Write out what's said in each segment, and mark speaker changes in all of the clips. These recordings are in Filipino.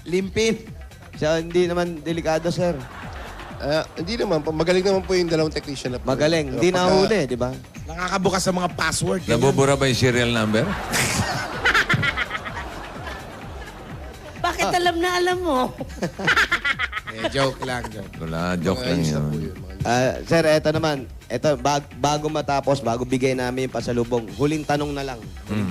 Speaker 1: Limpin.
Speaker 2: Siya hindi naman delikado, sir.
Speaker 3: Hindi naman. Magaling naman po yung dalawang technician na po.
Speaker 2: Magaling. Hindi nahuli, di ba?
Speaker 1: Nakakabukas sa mga password. ganyan.
Speaker 4: Nabubura ba yung serial number?
Speaker 5: Bakit alam mo?
Speaker 1: Joke lang, joke.
Speaker 4: Wala, joke lang
Speaker 3: Ayos na po
Speaker 4: yun.
Speaker 3: yun.
Speaker 2: Sir, eto naman. Eto, bago matapos, bago bigay namin yung pasalubong, huling tanong na lang.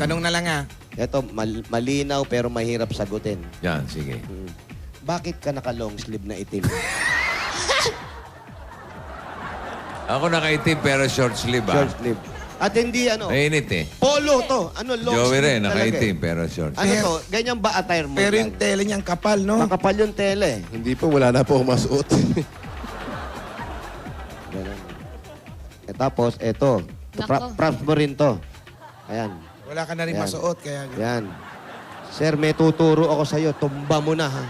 Speaker 1: Tanong na lang ah.
Speaker 2: Eto, malinaw pero mahirap sagutin.
Speaker 4: Yan, sige.
Speaker 2: Bakit ka naka-long sleeve na itim?
Speaker 4: Ako nakaitim pero short sleeve ah.
Speaker 2: Short sleeve. At hindi ano,
Speaker 4: Mainit eh.
Speaker 2: polo to. Ano, long
Speaker 4: Joey
Speaker 2: sleeve
Speaker 4: rin,
Speaker 2: talaga
Speaker 4: nakaitim
Speaker 2: eh.
Speaker 4: pero short.
Speaker 2: Ano to? Ganyan ba attire mo?
Speaker 1: Pero
Speaker 2: yan?
Speaker 1: yung tele niyang kapal, no?
Speaker 2: Makapal yung tele.
Speaker 3: Hindi po, wala na po akong masuot.
Speaker 2: Ganun. Tapos, eto.
Speaker 6: Nako.
Speaker 2: Props mo rin to. Ayan.
Speaker 1: Wala ka na rin
Speaker 2: Yan.
Speaker 1: masuot, kaya...
Speaker 2: Yan. Sir, may tuturo ako sa'yo. Tumba mo na, ha?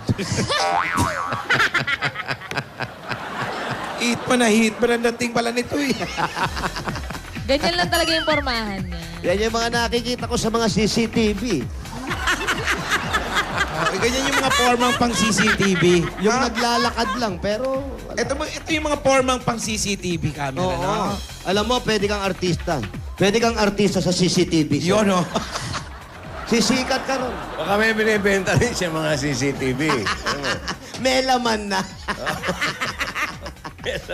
Speaker 1: Hit pa na dating pala nito eh.
Speaker 6: Ganyan lang talaga yung pormahan niya.
Speaker 2: Yan yung mga nakikita ko sa mga CCTV.
Speaker 1: Ganyan yung mga formang pang CCTV.
Speaker 2: Yung naglalakad lang, pero...
Speaker 1: Ito yung mga formang pang CCTV camera,
Speaker 2: Oo.
Speaker 1: no?
Speaker 2: Alam mo, pwede kang artista. Pwede kang artista sa CCTV. sir.
Speaker 1: Yun, no?
Speaker 2: Sisikat ka ron.
Speaker 7: Baka may binibenta rin siya mga CCTV.
Speaker 2: May laman na.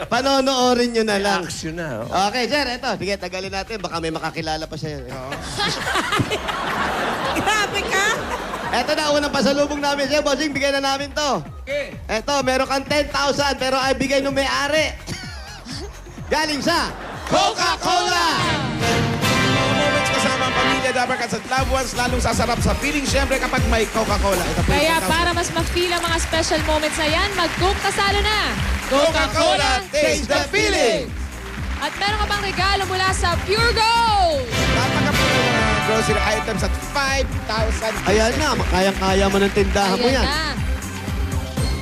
Speaker 2: Panonoorin nyo na lang.
Speaker 7: Action na. Oh.
Speaker 2: Okay, sir, eto. Sige, tagalin natin. Baka may makakilala pa siya.
Speaker 5: Grabe ka!
Speaker 2: Eto na, unang pasalubong namin siya. Bossing, bigyan na namin to.
Speaker 1: Okay.
Speaker 2: Eto, meron kang 10,000 pero ay bigay ng may-ari. Galing sa Coca-Cola!
Speaker 1: Mga moments kasama ang pamilya, dapat at loved ones, lalong sasarap sa feeling, syempre, kapag may Coca-Cola. Ito po yung
Speaker 6: Kaya
Speaker 1: Coca-Cola.
Speaker 6: para mas ma-feel ang mga special moments na yan, mag-Coke kasalo na!
Speaker 1: Coca-Cola, taste the feeling!
Speaker 6: At meron ka bang regalo mula sa Pure Gold!
Speaker 1: Tatanggap mo ng mga grocery items at 5,000
Speaker 2: Ayan na, kayang-kaya mo ng tindahan mo
Speaker 6: Ayan
Speaker 2: yan.
Speaker 6: na.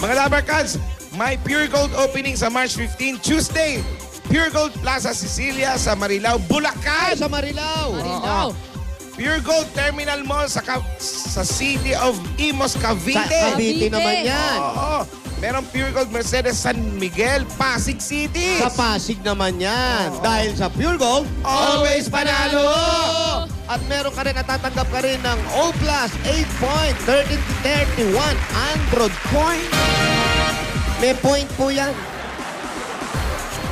Speaker 1: Mga Labarkads, may Pure Gold opening sa March 15, Tuesday. Pure Gold Plaza Sicilia sa Marilao,
Speaker 2: Ay,
Speaker 1: Bulacan.
Speaker 2: sa Marilao.
Speaker 6: Marilao.
Speaker 1: Pure Gold Terminal Mall sa City of Imos,
Speaker 2: Sa
Speaker 1: Cavite.
Speaker 2: Cavite
Speaker 6: Cavite.
Speaker 2: naman yan.
Speaker 1: Oo. Meron Pure Gold Mercedes San Miguel, Pasig City.
Speaker 2: Sa Pasig naman yan. Dahil sa Pure Gold,
Speaker 1: Always panalo!
Speaker 2: At meron ka rin, natatanggap ka rin ng O Plus 8 point, 13 to 31 Android point. May point po yan.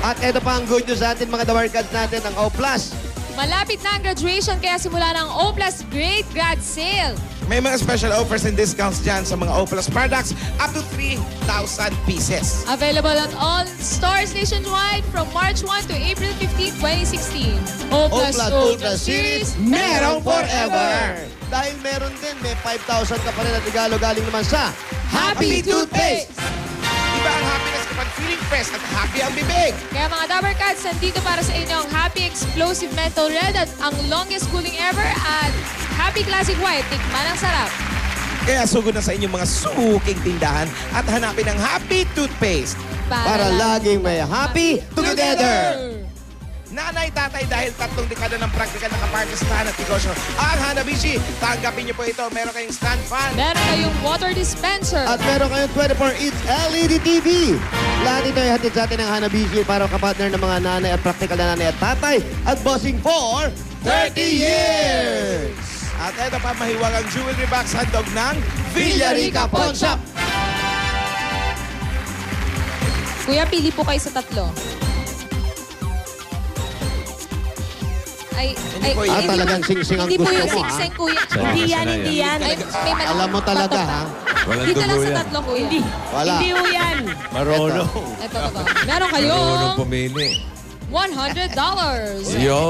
Speaker 2: At ito pa ang good news sa atin, mga Dawarkads natin, ang O Plus.
Speaker 6: Malapit na ang graduation kaya simula ng O Plus Great Grad Sale.
Speaker 1: May mga special offers and discounts dyan sa mga Opel's products up to 3,000 pieces.
Speaker 6: Available at all stores nationwide from March 1 to April 15, 2016. O
Speaker 2: O
Speaker 6: Plus
Speaker 2: Plus Ultra Series,
Speaker 1: merong forever!
Speaker 2: Dahil meron din, may 5,000 ka pa rin at regalo galing naman sa
Speaker 6: Happy Toothpaste!
Speaker 1: Iba ang happiness kapag feeling fresh at happy ang bibig.
Speaker 6: Kaya mga Dabarkads, nandito para sa inyo ang Happy Explosive Menthol Red at ang longest cooling ever at Happy Classic White. Tikman ang sarap.
Speaker 1: Kaya sugod na sa inyong mga suking tindahan at hanapin ang Happy Toothpaste.
Speaker 2: para laging may happy together.
Speaker 1: Nanay, tatay, dahil 3 dekada ng praktikal na kapartistahan at negosyo ang Hanabishi. Tanggapin niyo po ito. Meron kayong stand fan.
Speaker 6: Meron kayong water dispenser.
Speaker 2: At meron kayong 24-inch LED TV. Lahat ito ay hatid sa atin ng Hanabishi para kapartner ng mga nanay at praktikal na nanay at tatay at bossing for 30 years!
Speaker 1: At ito pa, mahiwagang jewelry box handog ng
Speaker 2: Villarica Pawn Shop.
Speaker 6: Kuya, pili po kayo sa tatlo. Ay,
Speaker 1: po yan.
Speaker 2: Talagang sing-sing ang
Speaker 6: hindi po
Speaker 2: gusto
Speaker 6: yung
Speaker 2: mo,
Speaker 6: sing-sing, kuya.
Speaker 5: Hindi yan, hindi yan.
Speaker 6: Ay, may mali.
Speaker 2: Alam mo talaga, ha?
Speaker 4: Walang
Speaker 6: Dito lang
Speaker 4: dugo
Speaker 6: sa
Speaker 4: yan.
Speaker 6: tatlo, kuya.
Speaker 5: Hindi.
Speaker 2: Wala.
Speaker 5: Hindi ho yan.
Speaker 7: Marunong.
Speaker 6: Ito ba? Meron kayo
Speaker 4: Marunong pumili.
Speaker 6: $100.
Speaker 4: Yo!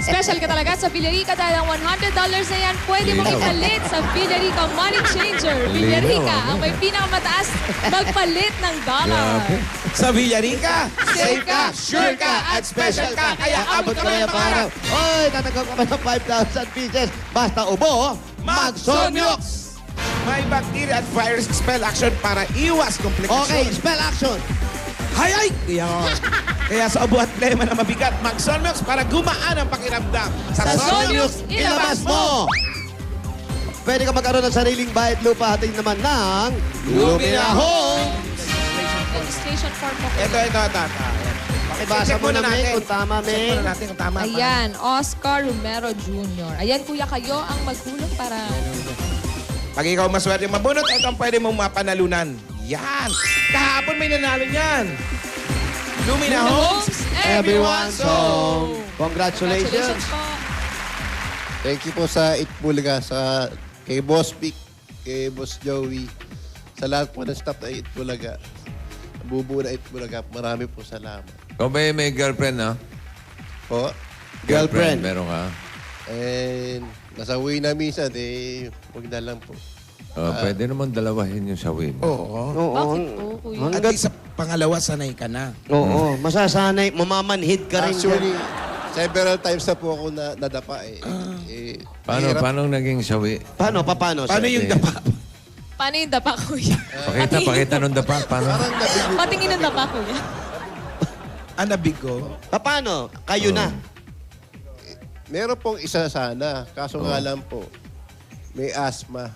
Speaker 6: Special ka talaga sa Villarica dahil ang $100 na yan pwede mong ipalit sa Villarica Money Changer. Villarica, ang may pinakamataas magpalit ng dollar.
Speaker 4: Grabe.
Speaker 1: Sa Villarica, safe ka, sure ka, at special ka. Kaya abot ka
Speaker 2: Kaya
Speaker 1: ng pangarap.
Speaker 2: Oy, tatanggap ka pa ng 5,000 pieces. Basta ubo,
Speaker 1: Magsonyox! May bacteria at virus spell action para iwas komplikasyon.
Speaker 2: Okay, spell action.
Speaker 1: Hayay! Kaya sa ubo at plema na mabigat, Magsonyox para gumaan ang pakiramdam.
Speaker 2: Sa Sonyux, ilabas mo! Pwede ka magkaroon ng sariling bayad lupa. Hatid naman ng Lumina Home.
Speaker 6: Registration form mo.
Speaker 1: Ito.
Speaker 2: Pakibasa mo na, Meng, kung tama,
Speaker 1: Check
Speaker 2: Meng.
Speaker 1: muna natin kung tama.
Speaker 6: Ayan, Oscar Romero Jr. Ayan, kuya, kayo ang maghulog para...
Speaker 1: Pag ikaw maswerte mabunot, ito ang pwede mong mapanalunan. Yan! Kahapon may nanalo niyan. Lumina Homes,
Speaker 2: Everyone's home.
Speaker 6: Congratulations
Speaker 2: Congratulations.
Speaker 6: po.
Speaker 3: Thank you po sa Itbulaga, sa kay Boss Vic, kay Boss Joey, sa lahat po ng staff na Itbulaga. Bubuo na Itbulaga. Marami po salamat.
Speaker 4: Ikaw ba yung may girlfriend, ha?
Speaker 3: Po.
Speaker 2: Girlfriend.
Speaker 4: Meron ka?
Speaker 3: And nasa uwi na minsan, huwag na lang po.
Speaker 4: Pwede naman dalawahin yung sawi mo.
Speaker 1: Oo.
Speaker 2: Oo.
Speaker 6: Bakit po, kuya?
Speaker 1: At least sa pangalawa, sanay ka na.
Speaker 2: Oo. Masasanay, mamamanhid ka rin dyan.
Speaker 3: Actually, several times na po ako nadapa mahirap.
Speaker 4: Paano naging sawi?
Speaker 2: Paano?
Speaker 1: Paano
Speaker 2: sir?
Speaker 1: yung dapa?
Speaker 6: Paano yung dapa, kuya?
Speaker 4: Pakita nung dapa. Paano?
Speaker 3: Parang nabigo.
Speaker 6: Patingin ng dapa, kuya.
Speaker 1: Nabigo.
Speaker 2: Paano? Kayo na.
Speaker 3: Meron pong isa sana, kaso nga lang po, may asthma.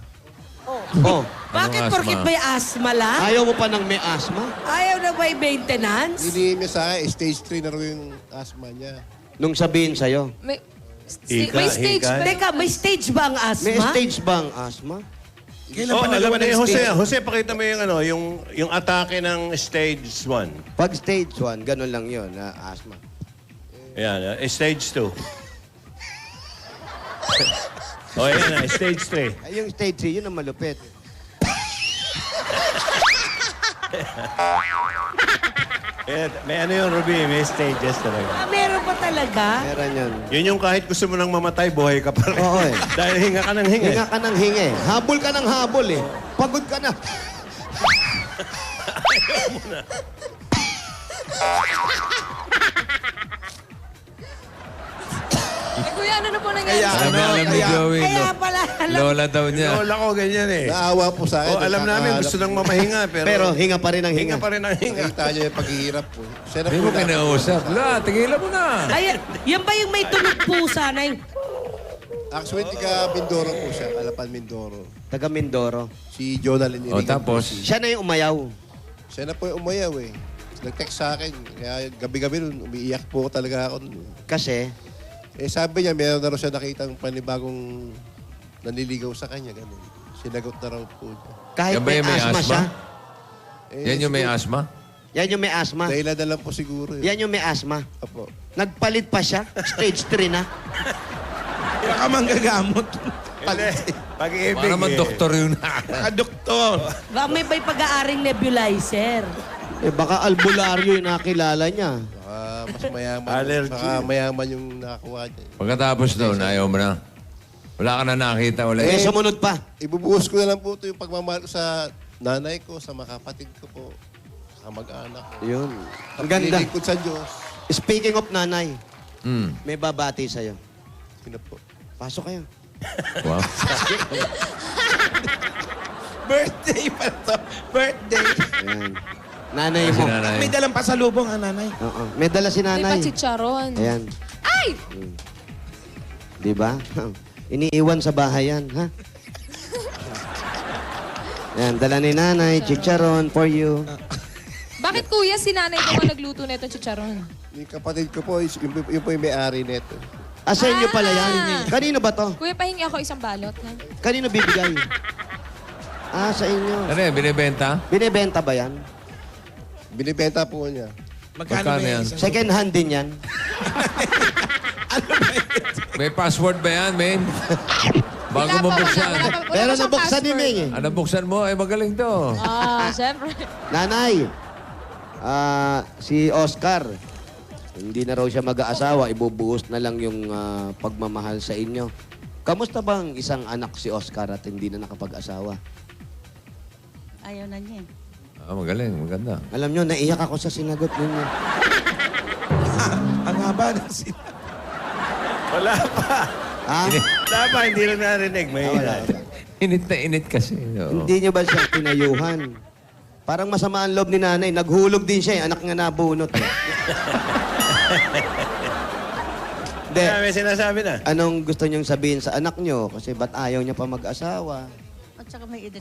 Speaker 2: Oh.
Speaker 5: Bakit
Speaker 4: asma?
Speaker 5: porkit may asthma lang?
Speaker 2: Ayaw mo pa ng may asthma?
Speaker 5: Ayaw na may maintenance?
Speaker 3: Hinihim niya sa akin, stage 3 na rin yung asthma niya.
Speaker 2: Nung sabihin sa'yo.
Speaker 6: May,
Speaker 7: Hika,
Speaker 6: may stage
Speaker 7: hika.
Speaker 6: ba?
Speaker 5: Teka, may stage ba ang
Speaker 2: May
Speaker 5: asthma?
Speaker 2: stage bang asthma?
Speaker 1: Kailan
Speaker 7: Oh,
Speaker 1: pa
Speaker 7: alam
Speaker 1: nagawa
Speaker 7: na
Speaker 1: ng
Speaker 7: yung Jose.
Speaker 1: stage?
Speaker 7: Jose, pakita mo yung atake ng stage 1.
Speaker 2: Pag stage 1, ganun lang yun, asthma.
Speaker 7: Ayan, stage 2. O, ayan na, stage 3.
Speaker 2: Ay, yung stage 3, yun ang malupit.
Speaker 7: Ayan, may ano yung Ruby, may stages talaga.
Speaker 5: Meron pa talaga?
Speaker 2: Meron yun.
Speaker 7: Yun yung kahit gusto mo nang mamatay, buhay ka pa rin.
Speaker 2: Oo eh.
Speaker 7: Dahil hinga ka ng hinga.
Speaker 2: Hinga ka ng hinga eh. Habol ka ng habol eh. Pagod ka na.
Speaker 6: Eh, kuya, ano na po nangyari?
Speaker 1: Kaya-
Speaker 4: Alam ni Joey.
Speaker 5: Kaya pala,
Speaker 4: Lola daw niya.
Speaker 7: Lola ko ganyan eh.
Speaker 3: Naawa po sa akin.
Speaker 7: O, alam namin, gusto nang mamahinga,
Speaker 2: Pero hinga pa rin ang
Speaker 7: hinga
Speaker 2: hinga.
Speaker 7: pa rin ang hinga.
Speaker 3: Nakita niyo yung paghihirap po. Siya na
Speaker 4: Hindi
Speaker 3: po
Speaker 4: mo kinausap. La, tigilan mo na.
Speaker 5: Ay, yan ba yung may tunog pusa na yung...
Speaker 3: Actually, taga Mindoro po siya. Kalapan Mindoro.
Speaker 2: Taga Mindoro.
Speaker 3: Si Jonalyn
Speaker 4: O,
Speaker 3: Irigan po.
Speaker 4: tapos?
Speaker 2: Siya na yung umayaw.
Speaker 3: Siya na po yung umayaw eh. Nag-text sa akin. Kaya gabi-gabi nun, umiiyak po talaga ako.
Speaker 2: Kasi,
Speaker 3: Sabi niya, meron na raw siya nakitang panibagong nanliligaw sa kanya. Ganun. Sinagot na raw po niya.
Speaker 2: kahit
Speaker 4: Yan ba
Speaker 2: may
Speaker 4: yung may
Speaker 2: asthma
Speaker 4: asthma?
Speaker 2: siya.
Speaker 4: Yan yung may asthma?
Speaker 2: Yan yung may asthma.
Speaker 3: Dahilan na lang po siguro.
Speaker 2: Yan yung may asthma.
Speaker 3: Opo.
Speaker 2: Nagpalit pa siya. Stage 3 na.
Speaker 1: Kaya ka manggagamot.
Speaker 7: Pag-ibig
Speaker 4: Para naman
Speaker 7: eh.
Speaker 4: doktor yun.
Speaker 1: Doktor.
Speaker 5: Baka may pag-aaring nebulizer.
Speaker 2: Eh baka albularyo yung nakilala niya.
Speaker 3: Mas mayaman.
Speaker 7: Allergy.
Speaker 3: Baka mayaman yung nakakuha niya.
Speaker 4: Pagkatapos doon, ayaw mo na. Wala ka na nakita ulit.
Speaker 2: Eh, sumunod pa.
Speaker 3: Ibubuhos ko na lang po ito yung pagmamahal ko sa nanay ko, sa mga kapatid ko po, sa mag-anak ko.
Speaker 2: Yun. Ang ganda.
Speaker 3: Lilingkod sa Diyos.
Speaker 2: Speaking of nanay,
Speaker 4: Hmm.
Speaker 2: may babati sa'yo.
Speaker 3: Sino po?
Speaker 2: Pasok kayo.
Speaker 4: Wow.
Speaker 1: Birthday pa to. Birthday.
Speaker 2: Ayan. Nanay
Speaker 4: Si
Speaker 2: mo.
Speaker 4: nanay.
Speaker 1: May dalang pasalubong ang nanay.
Speaker 2: Oo. May dala si
Speaker 6: May
Speaker 2: nanay.
Speaker 6: pachicharon.
Speaker 2: Ayan.
Speaker 6: Ay!
Speaker 2: Di ba? Iniiwan sa bahay yan, ha? Ayan, dala ni nanay, chicharon for you.
Speaker 6: Bakit kuya si nanay ko ang nagluto na itong chicharon?
Speaker 3: Yung kapatid ko po, yung po yung may-ari neto.
Speaker 2: Ah, sa inyo pala yan. Kanino ba to?
Speaker 6: Kuya, pahingi ako isang balot. Ha?
Speaker 2: Kanino bibigay? Ah, sa inyo.
Speaker 4: Ano yan, binibenta?
Speaker 2: Binibenta ba yan?
Speaker 3: Binibenta po niya.
Speaker 4: Magkano yan?
Speaker 2: Second hand din yan.
Speaker 4: May password ba yan, men? Bago mo buksan.
Speaker 2: Pero nabuksan ni Ming eh.
Speaker 4: Ano buksan mo? Ay, magaling to.
Speaker 6: Ah, syempre.
Speaker 2: Nanay, si Oscar, hindi na raw siya mag-aasawa, ibubuhos na lang yung pagmamahal sa inyo. Kamusta bang isang anak si Oscar at hindi na nakapag-asawa?
Speaker 5: Ayaw na niya.
Speaker 4: Magaling, maganda.
Speaker 2: Alam nyo, naiyak ako sa sinagot ninyo.
Speaker 1: Ang haba ng sila.
Speaker 7: Wala pa.
Speaker 2: Ha?
Speaker 7: Wala pa, hindi lang narinig. May
Speaker 2: Wala.
Speaker 4: Init na init kasi. Oo.
Speaker 2: Hindi nyo ba siya pinayuhan? Parang masama ang loob ni nanay. Naghulog din siya, anak nga nabunot. Hindi.
Speaker 7: May sinasabi na.
Speaker 2: Anong gusto niyong sabihin sa anak niyo? Kasi ba't ayaw niya pa mag-asawa?
Speaker 5: At saka may edad